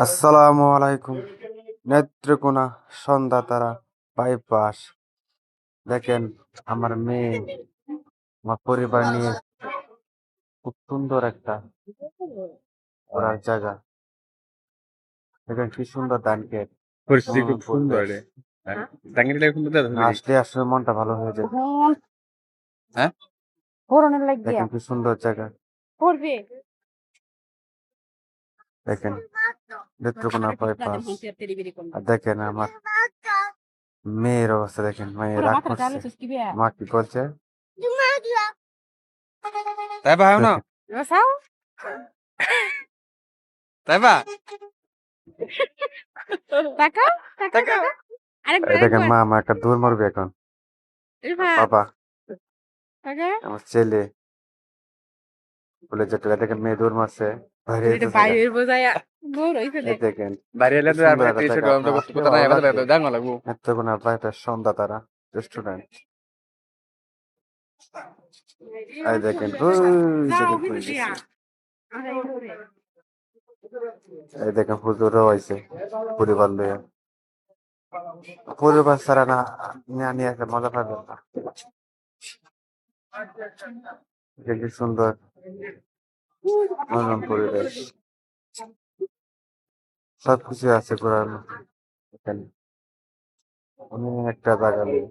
আসসালামু আলাইকুম। নেত্রকোনা সন্ধ্যা তারা বাইপাস। দেখেন আমার মেয়ে, আমার পরিবার নিয়ে খুব সুন্দর একটা ঘোরার জায়গা। দেখেন কি সুন্দর ধান ক্ষেত, পরিস্থিতি খুব মনোরম সুন্দর পরিবেশ। রে। টাঙ্গিটা সুন্দর দেয় ছবি আসলে আসলে মনটা ভালো হয়ে যায়। হ্যাঁ ফোড়নের লাগিয়া দেখেন কি সুন্দর জায়গা। করবে দেখেন নেত্রকোনা বাইপাস। আর দেখেন আমার মেয়ের অবস্থা, দেখেন মেয়ে পুরো রাগ মাথাটা করছে। চালে সুস্কি বে মা কি বলছে তাই বা না দেখেন। সাও তাই বা টাকা টাকা টাকা টাকা আরেকবার এই দেখেন আরেকবার মা আমার একটা দৌড় মারবে এখন। এরফা বাবা, টাকা আমার ছেলে বলে যেটা, দেখেন মেয়ে দৌড় মারছে, বাইরে এটা যেতে থাকা। বাইরের বোঝায়া বড় হইছে এই দেখ দেখেন বাড়ি এলে কি তো আর সুন্দর একটা টিশার্ট জায়গা, আমরা আপনার করতে আসলে কথা নাই ভালো এবার লাগবে। দাঙ্গা লাগবো নেত্রকোনা বাইপাস সন্ধ্যা তারা রেস্টুরেন্ট। এই দেখেন ওই যাও দেখেন কিন্তু কই দিয়া গেছে। আরে করে এই দেখেন হুজুরও হয়েছে পরিবার লইয়া। পরিবার ছাড়া না নিয়ে নিয়ে একটা মজা পাবেন না। দেখেন কি সুন্দর মনোরম পরিবেশ, সবকিছু আছে ঘোরার মতো। এখানে অনেক একটা জায়গা নিয়ে